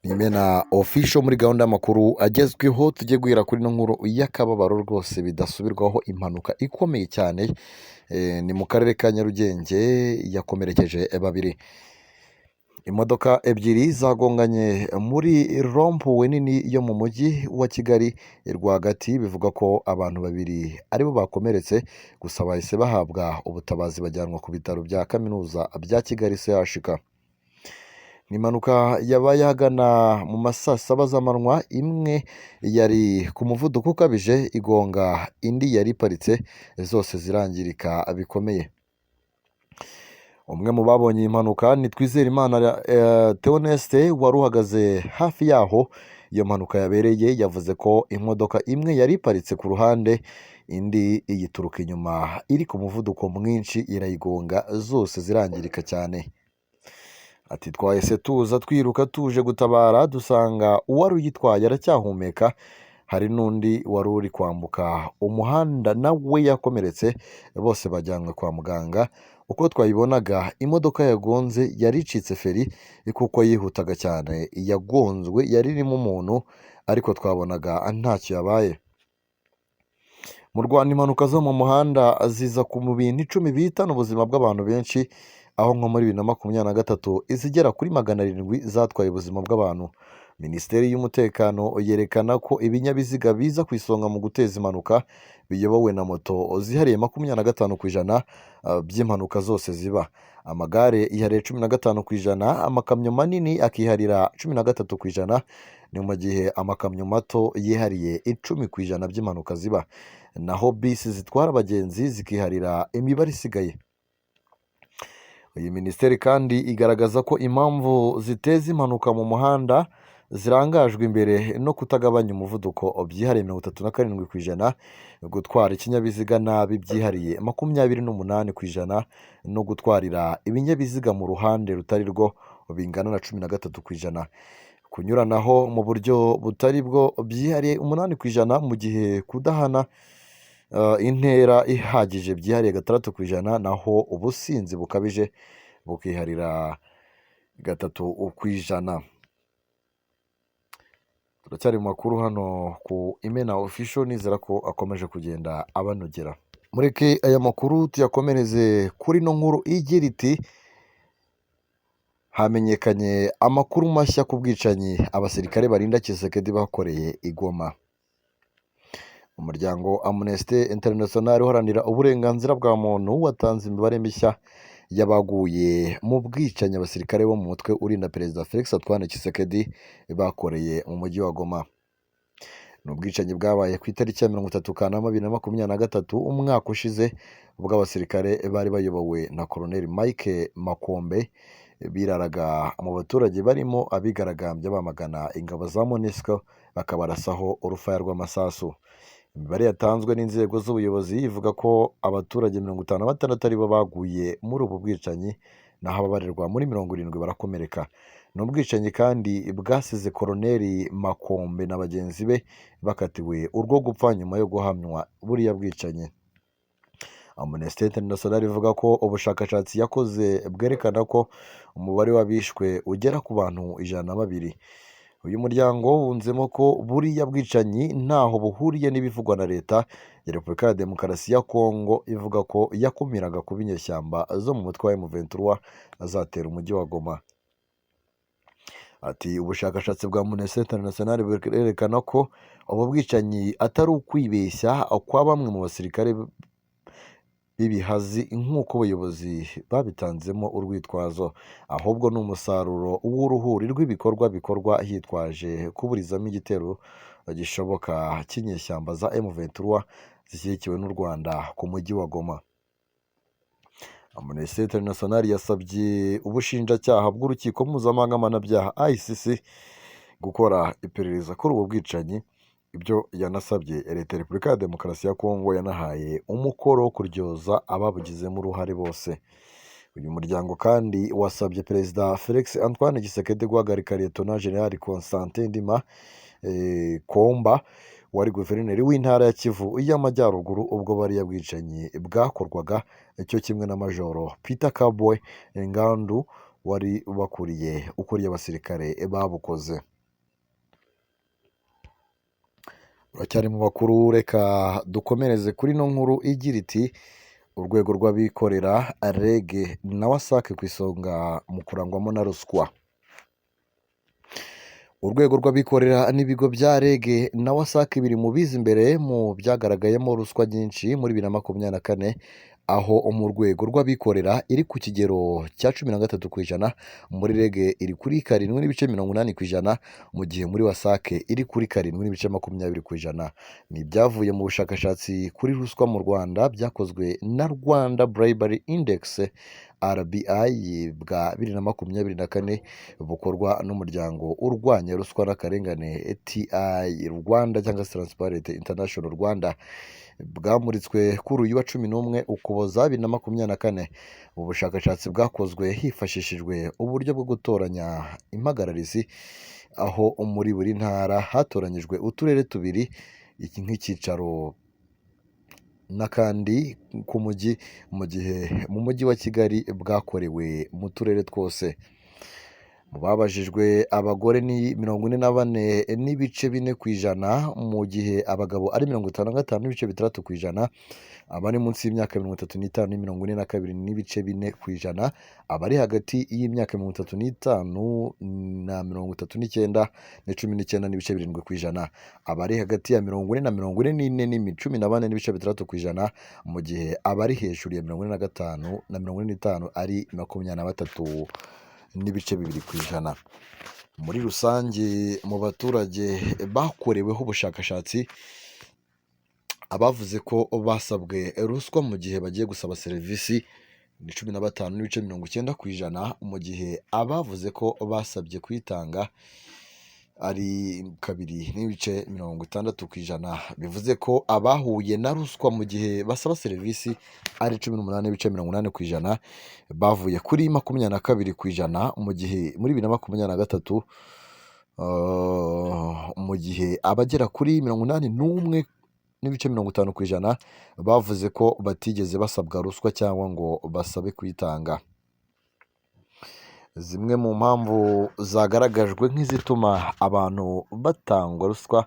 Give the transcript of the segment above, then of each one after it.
Nimena official muri gahunda y'amakuru agezweho tujye guhera kuri ino nkuru y'akababaro rwose bidasubirwaho impanuka ikomeye cyane ni mu karere ka Nyarugenge yakomerekeje babiri. Imodoka ebyiri zagonganye muri rompuwe nini yo mu mujyi wa Kigali rwagati, bivuga ko abantu babiri aribo bakomeretse gusa bahise bahabwa ubutabazi bajyanwa ku bitaro bya kaminuza bya Kigali CHUK. Ni impanuka yabaye ahagana mu ma saa saba z'amanywa, imwe yari ku muvuduko ukabije igonga indi yari iparitse, zose zirangirika bikomeye. Umwe mu babonye iyi mpanuka ni Twizerimana Theoneste wari uhagaze hafi yaho iyo mpanuka yabereye, yavuze ko imodoka imwe yari iparitse ku ruhande, indi iyituruka inyuma iri ku muvuduko mwinshi irayigonga, zose zirangirika cyane. Ati twahise tuza twiruka tuje gutabara dusanga uwari uyitwaye aracyahumeka, hari n'undi wari uri kwambuka umuhanda nawe yakomeretse, bose bajyanwe kwa muganga. Uko twayibonaga imodoka yagonze yari icitse feri kuko yihutaga cyane, yagonzwe yari irimo umuntu ariko twabonaga ntacyo yabaye. Mu Rwanda impanuka zo mu muhanda ziza ku mu bintu 10 bihitana ubuzima bw'abantu benshi, aho nko muri 2023 izigera kuri 700 zatwaye ubuzima bw'abantu. Minisiteri y'umutekano yerekana ko ibinyabiziga biza ku isonga mu guteza impanuka biyobowe na moto zihariye 55% by'impanuka zose ziba. Amagare yihariye 15%, amakamyo manini akiharira 13%, ni mu gihe amakamyo mato yihariye 10% by'impanuka ziba, naho bisi zitwara abagenzi zikiharira imibare isigaye. Iyi minisiteri kandi igaragaza ko impamvu ziteza impanuka mu muhanda zirangajwe imbere no kutagabanya umuvuduko byihariye 37%, gutwara ikinyabiziga nabi byihariye 28%, no gutwarira ibinyabiziga mu ruhande rutari rwo bingana na 13%, kunyuranaho mu buryo butari bwo byihariye 8%, mu gihe kudahana intera ihagije byihariye 6%, naho ubusinzi bukabije bukiharira 3%. Turacyari mu makuru hano ku Imena official, nizera ko akomeje kugenda abanogera. Mureke aya makuru tuyakomereze kuri no nkuru igira iti hamenyekanye amakuru mashya ku bwicanyi abasirikare barinda Tshisekedi bakoreye i Goma. Umuryango Amnesty International uharanira uburenganzira bwa muntu watanze imibare mishya y'abaguye mu bwicanyi abasirikare bo mu mutwe urinda Perezida Felix Antoine Tshisekedi bakoreye mu mujyi wa Goma. Ni ubwicanyi bwabaye ku itariki ya 30 Kanama 2023 umwaka ushize, ubwo abasirikare bari bayobowe na Colonel Mike Makombe biraraga mu baturage barimo abigaragambya bamagana ingabo za MONUSCO, bakabarasaho urufaya rw'amasasu. Imibare yatanzwe n'inzego z'ubuyobozi ivuga ko abaturage 56 aribo baguye muri ubu bwicanyi, naho ababarirwa muri 70 barakomereka. Ni ubwicanyi kandi bwasize Colonel Makombe na bagenzi be bakatiwe urwo gupfa nyuma yo guhamywa buriya bwicanyi. Amnesty International ivuga ko ubushakashatsi yakoze bwerekana ko umubare w'abishwe ugera ku bantu 102. Uyu muryango wunzemo ko buriya bwicanyi ntaho buhuriye n'ibivugwa na leta ya Repubulika ya Demokarasi ya Kongo ivuga ko yakumiraga kuba inyeshyamba zo mu mutwe wa M23 azatera umujyi wa Goma. Ati ubushakashatsi bwa Amnesty International bwerekana ko ubu bwicanyi atari ukwibeshya kwa bamwe mu basirikare b'ibihazi nk'uko ubuyobozi babitanzemo urwitwazo, ahubwo ni umusaruro w'uruhuri rw'ibikorwa bikorwa hitwaje kuburizamo igitero gishoboka cy'inyeshyamba za M23 zishyigikiwe n'u Rwanda ku mujyi wa Goma. Amnesty International yasabye ubushinjacyaha bw'urukiko mpuzamahanga mpanabyaha ICC gukora iperereza kuri ubu bwicanyi. Ibyo yanasabye leta ya Repubulika ya Demokarasi ya Kongo yanahaye umukoro wo kuryoza ababugizemo uruhare bose. Uyu muryango kandi wasabye Perezida Felix Antoine Tshisekedi guhagarika Lieutenant General Constantin Ndima Komba wari guverineri w'intara ya Kivu y'Amajyaruguru ubwo bariya bwicanyi bwakorwaga, cyo kimwe na Majoro Peter Kabwe Ngandu wari bakuriye ukuriye abasirikare babukoze. Turacyari mu makuru, reka dukomereze kuri ino nkuru igira iti urwego rw'abikorera REG na WASAC ku isonga mu kurangwamo na ruswa. Urwego rw'abikorera n'ibigo bya REG na WASAC biri mu biza imbere mu byagaragayemo ruswa nyinshi muri 2024, aho mu rwego rw'abikorera iri ku kigero cya 13%, muri REG iri kuri 7.80%, mu gihe muri WASAC iri kuri 7.20%. Ni ibyavuye mu bushakashatsi kuri ruswa mu Rwanda byakozwe na Rwanda Bribery Index RBI bwa 2024, bukorwa n'umuryango urwanya ruswa n'akarengane TI Rwanda cyangwa se Transparency International Rwanda, bwamuritswe kuri uyu wa 11 Ukuboza 2024. Ubu bushakashatsi bwakozwe hifashishijwe uburyo bwo gutoranya impagararizi, aho muri buri ntara hatoranyijwe uturere tubiri, iki nk'icyicaro n'akandi k'umujyi, mu gihe mu mujyi wa Kigali bwakorewe mu turere twose. Mu babajijwe abagore ni 44.4%, mu gihe abagabo ari 55.6%, abari munsi y'imyaka 35 ni 42.4%, abari hagati y'imyaka 35 na 39 ni 19.7%, abari hagati ya 40 na 44 ni 14.6%, mu gihe abari hejuru ya 45 na 45 ari 23.2%. Muri rusange mu baturage bakoreweho ubushakashatsi, abavuze ko basabwe ruswa mu gihe bagiye gusaba serivisi ni 15.90%, mu gihe abavuze ko basabye kwitanga ari 2.60%. Bivuze ko abahuye na ruswa mu gihe basaba serivisi ari 18.80%, bavuye kuri 22%, mu gihe muri 2023 mu gihe abagera kuri 81.50% bavuze ko batigeze basabwa ruswa cyangwa ngo basabe kwitanga. Zimwe mu mpamvu zagaragajwe nk'izituma abantu batangwa ruswa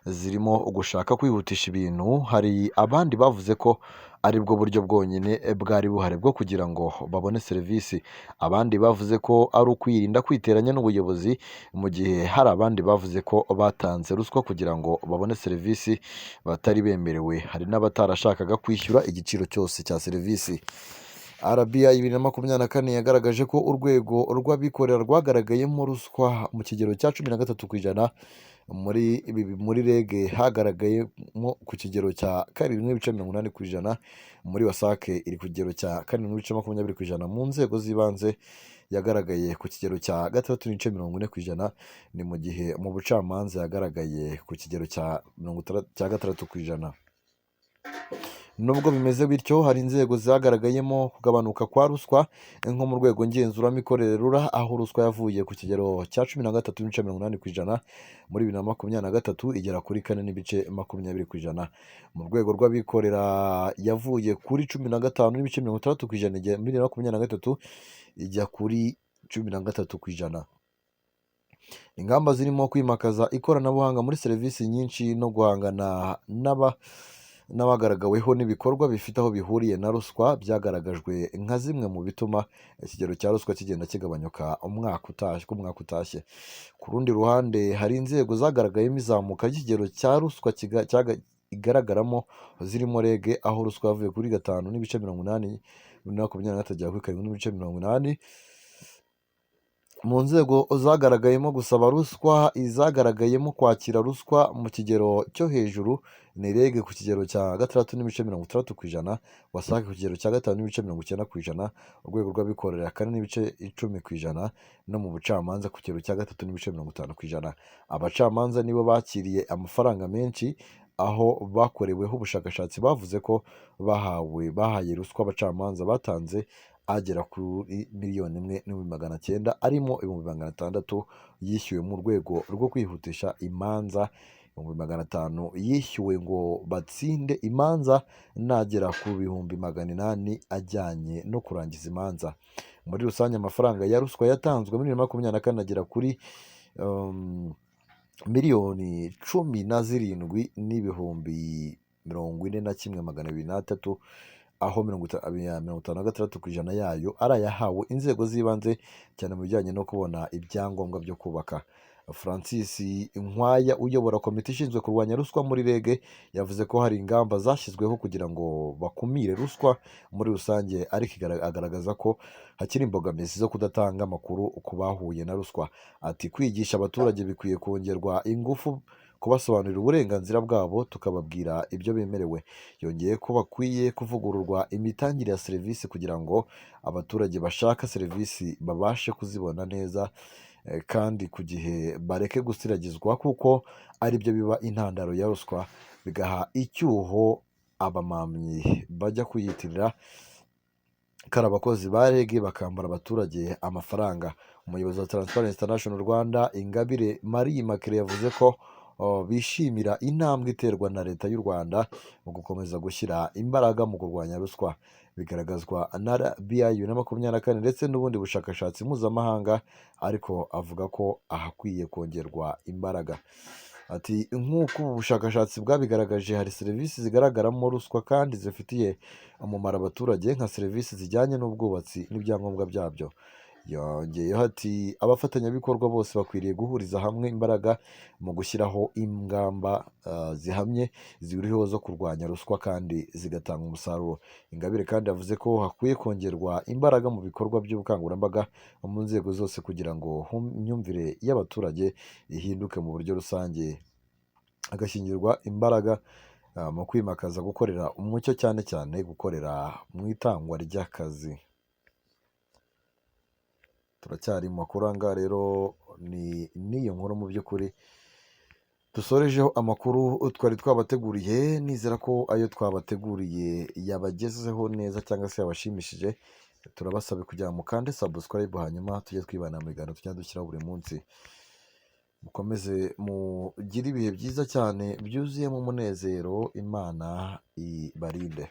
zirimo gushaka kwihutisha ibintu. Hari abandi bavuze ko ari bwo buryo bwonyine bwari buhari bwo kugira ngo babone serivisi, abandi bavuze ko ari ukwirinda kwiteranya n'ubuyobozi, mu gihe hari abandi bavuze ko batanze ruswa kugira ngo babone serivisi batari bemerewe. Hari n'abatarashakaga kwishyura igiciro cyose cya serivisi. RBI 2024 yagaragaje ko urwego rw'abikorera rwagaragayemo ruswa mu kigero cya 13%, muri REG hagaragayemo ku kigero cya 7.80%, muri WASAC iri ku kigero cya 7.20%, mu nzego z'ibanze yagaragaye ku kigero cya 6.40%, ni mu gihe mu bucamanza yagaragaye ku kigero cya 6%. Nubwo bimeze bityo, hari inzego zagaragayemo kugabanuka kwa ruswa, nko mu rwego ngenzuramikorere RURA, aho ruswa yavuye ku kigero cya 13.80% muri 2023 igera kuri 4.20%. Mu rwego rw'abikorera yavuye kuri 15.60% muri 2023 ijya kuri 13%. Ingamba zirimo kwimakaza ikoranabuhanga muri serivisi nyinshi no guhangana n'abagaragaweho n'ibikorwa bifite aho bihuriye na ruswa byagaragajwe nka zimwe mu bituma ikigero cya ruswa kigenda kigabanyuka umwaka utashye. Ku rundi ruhande, hari inzego zagaragayemo izamuka ry'ikigero cya ruswa igaragaramo zirimo REG, aho ruswa yavuye kuri 5.80% muri 2023 igera kuri 7.80%. Mu nzego zagaragayemo gusaba ruswa, izagaragayemo kwakira ruswa mu kigero cyo hejuru ni REG ku kigero cya 6.60%, WASAC ku kigero cya 5.90%, urwego rw'abikorera 4.10%, no mu bucamanza ku kigero cya 3.50%. Abacamanza nibo bakiriye amafaranga menshi, aho bakoreweho ubushakashatsi bavuze ko bahaye ruswa abacamanza batanze agera kuri 1,900,000, arimo 600,000 yishyuwe mu rwego rwo kwihutisha imanza, 500,000 yishyuwe ngo batsinde imanza, n'agera ku 800,000 ajyanye no kurangiza imanza. Muri rusange amafaranga ya ruswa yatanzwe muri 2024 agera kuri miliyoni 17,241,203, aho 56% yayo ari ayahawe inzego z'ibanze cyane mu bijyanye no kubona ibyangombwa byo kubaka. Francis Nkwaya uyobora komite ishinzwe kurwanya ruswa muri REG yavuze ko hari ingamba zashyizweho kugira ngo bakumire ruswa muri rusange, ariko agaragaza ko hakiri imbogamizi zo kudatanga amakuru ku bahuye na ruswa. Ati kwigisha abaturage bikwiye kongerwa ingufu, kubasobanurira uburenganzira bwabo tukababwira ibyo bemerewe. Yongeye ko bakwiye kuvugururwa imitangire ya serivisi kugira ngo abaturage bashaka serivisi babashe kuzibona neza kandi ku gihe, bareke gusiragizwa kuko ari byo biba intandaro ya ruswa, bigaha icyuho abamamyi bajya kuyitirira kari abakozi ba REG bakambara abaturage amafaranga. Umuyobozi wa Transparency International Rwanda Ingabire Marie Immaculée yavuze ko bishimira intambwe iterwa na leta y'u Rwanda mu gukomeza gushyira imbaraga mu kurwanya ruswa, bigaragazwa na RBI 2024 ndetse n'ubundi bushakashatsi mpuzamahanga, ariko avuga ko ahakwiye kongerwa imbaraga. Ati nk'uko ubu bushakashatsi bwabigaragaje, hari serivisi zigaragaramo ruswa kandi zifitiye umumaro abaturage nka serivisi zijyanye n'ubwubatsi n'ibyangombwa byabyo. Yongeyeho ati abafatanyabikorwa bose bakwiriye guhuriza hamwe imbaraga mu gushyiraho ingamba zihamye ziriho zo kurwanya ruswa kandi zigatanga umusaruro. Ingabire kandi yavuze ko hakwiye kongerwa imbaraga mu bikorwa by'ubukangurambaga mu nzego zose kugira ngo imyumvire y'abaturage ihinduke mu buryo rusange, hagashyingirwa imbaraga mu kwimakaza gukorera umucyo, cyane cyane gukorera mu itangwa ry'akazi. Turacyari mu makuru aha ngaha rero, ni n'iyo nkuru mu by'ukuri dusorejeho amakuru twari twabateguriye. Nizera ko ayo twabateguriye yabagezeho neza cyangwa se yabashimishije. Turabasabe kugira ngo mukande subscribe, hanyuma tujye twibana mu biganiro tujya dushyiraho buri munsi. Mukomeze mugire ibihe byiza cyane byuzuyemo umunezero. Imana ibarinde.